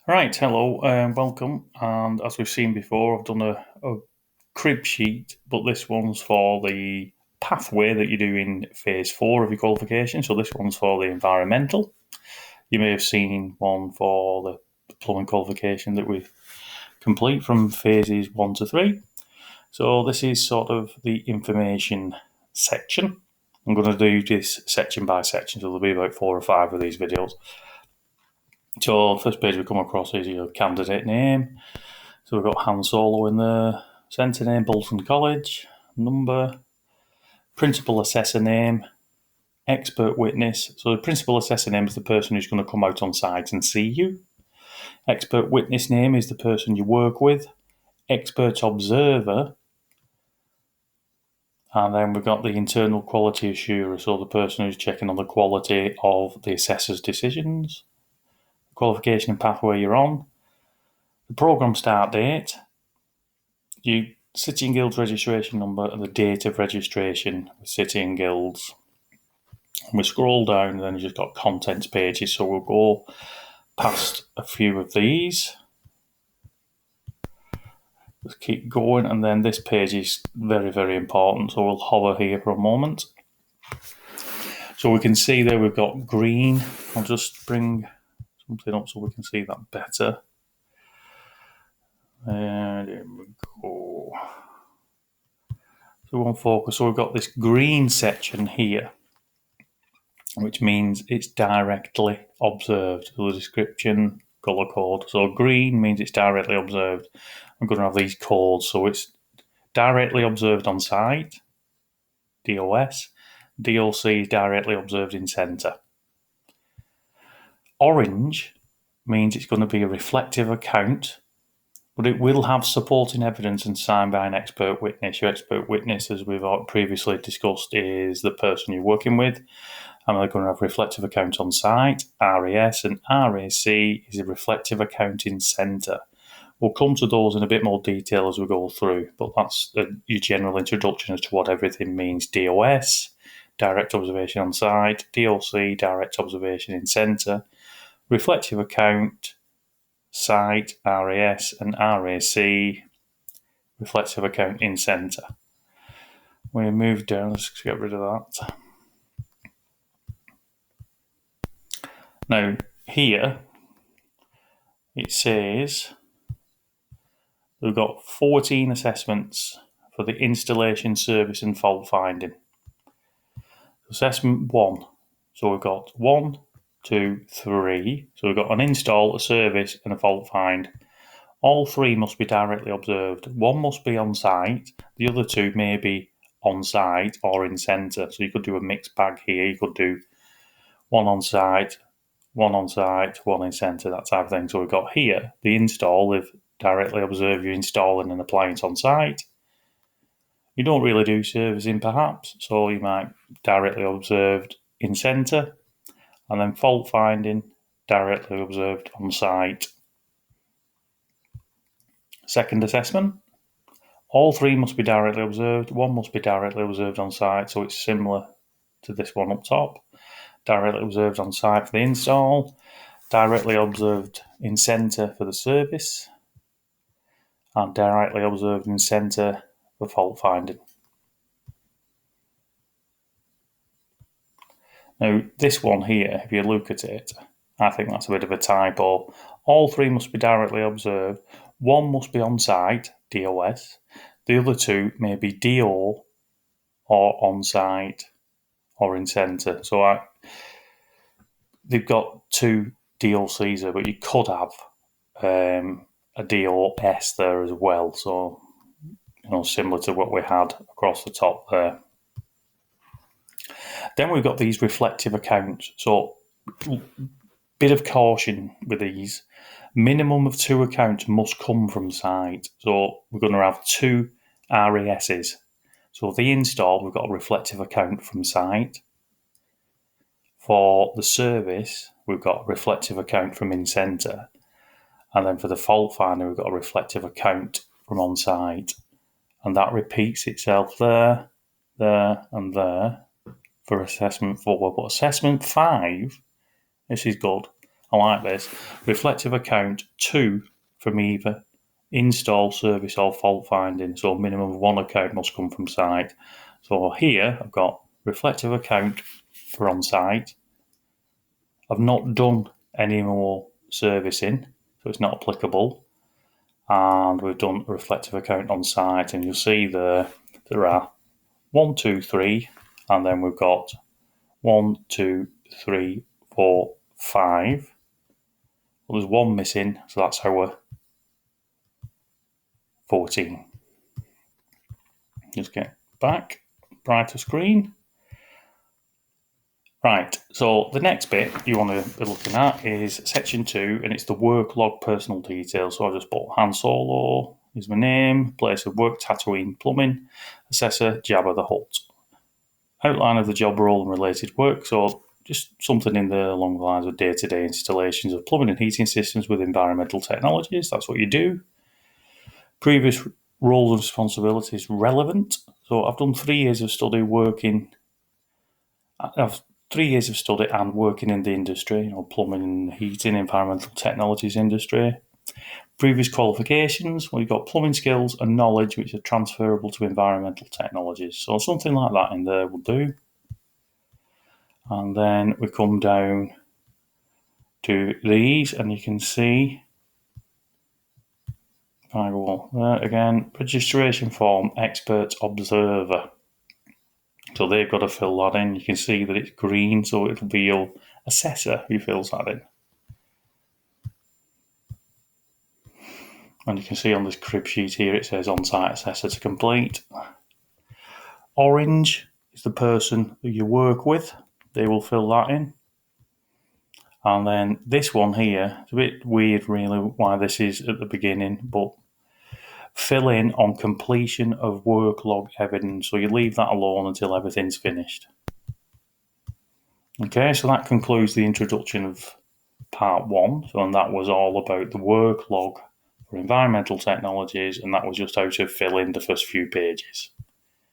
Right, hello, welcome. And as we've seen before, I've done a crib sheet, but this one's for the pathway that you do in phase 4 of your qualification. So this one's for the environmental. You may have seen one for the plumbing qualification that we complete from phases 1 to 3. So this is sort of the information section. I'm going to do this section by section, so there'll be about 4 or 5 of these videos. So the first page we come across is your candidate name. So we've got Han Solo in the centre name, Bolton College, number, principal assessor name, expert witness. So the principal assessor name is the person who's going to come out on site and see you. Expert witness name is the person you work with. Expert observer. And then we've got the internal quality assurer, so the person who's checking on the quality of the assessor's decisions. Qualification and pathway you're on. The programme start date. You City and Guilds registration number and the date of registration with City and Guilds. And we scroll down and then you've just got contents pages, so we'll go past a few of these. Let's keep going, and then this page is very, very important, so we'll hover here for a moment. So we can see there we've got green. I'll just bring something up so we can see that better. There we go. So we want focus. So we've got this green section here, which means it's directly observed. So the description, colour code. So green means it's directly observed. I'm going to have these codes. So it's directly observed on site, DOS. DOC, directly observed in centre. Orange means it's going to be a reflective account, but it will have supporting evidence and signed by an expert witness. Your expert witness, as we've previously discussed, is the person you're working with. And they're going to have reflective account on site, RAS, and RAC is a reflective accounting centre. We'll come to those in a bit more detail as we go through, but that's your general introduction as to what everything means. DOS, direct observation on site, DOC, direct observation in centre, reflective account, site, RAS, and RAC, reflective account in centre. We move down, let's get rid of that. Now, here it says we've got 14 assessments for the installation, service, and fault finding. Assessment 1. So we've got 1, 2, 3. So we've got an install, a service, and a fault find. All 3 must be directly observed. 1 must be on site. The other 2 may be on site or in centre. So you could do a mixed bag here. You could do 1 on site, 1 in centre, that type of thing. So we've got here the install, if directly observe you installing an appliance on site. You don't really do servicing perhaps, so you might directly observed in centre, and then fault finding, directly observed on site. Second assessment, all 3 must be directly observed, 1 must be directly observed on site, so it's similar to this one up top. Directly observed on site for the install, directly observed in centre for the service, and directly observed in centre for fault finding. Now, this one here, if you look at it, I think that's a bit of a typo. All 3 must be directly observed. 1 must be on site, DOS. The other 2 may be DO or on site or in centre. So they've got 2 DOCs there, but you could have a DOS there as well. So, similar to what we had across the top there. Then we've got these reflective accounts. So, bit of caution with these. Minimum of 2 accounts must come from site. So we're going to have 2 RASs. So the install, we've got a reflective account from site. For the service, we've got a reflective account from in centre. And then for the fault finder, we've got a reflective account from on site. And that repeats itself there, and there for assessment 4. But assessment 5, this is good. I like this. Reflective account 2 from either install, service or fault finding. So minimum of 1 account must come from site. So here I've got reflective account for on site. I've not done any more servicing, so it's not applicable. And we've done a reflective account on site, and you'll see there are 1, 2, 3, and then we've got 1, 2, 3, 4, 5. Well, there's 1 missing, so that's our 14. Just get back, brighter screen. Right, so the next bit you want to be looking at is section 2, and it's the work log personal details. So I just put Han Solo is my name, place of work, Tatooine plumbing, assessor, Jabba the Hutt. Outline of the job role and related work, so just something in there along the lines of day-to-day installations of plumbing and heating systems with environmental technologies. That's what you do. Previous roles and responsibilities relevant. So I've done 3 years of study working. I've 3 years of study and working in the industry, plumbing, heating, environmental technologies industry. Previous qualifications, we've got plumbing skills and knowledge which are transferable to environmental technologies. So something like that in there will do. And then we come down to these, and you can see, if I go there again, registration form, expert observer. So they've got to fill that in. You can see that it's green, so it'll be your assessor who fills that in. And you can see on this crib sheet here, it says on-site assessor to complete. Orange is the person that you work with. They will fill that in. And then this one here, it's a bit weird really why this is at the beginning, but fill in on completion of work log evidence. So you leave that alone until everything's finished. Okay, so that concludes the introduction of part 1. So, and that was all about the work log for environmental technologies, and that was just how to fill in the first few pages.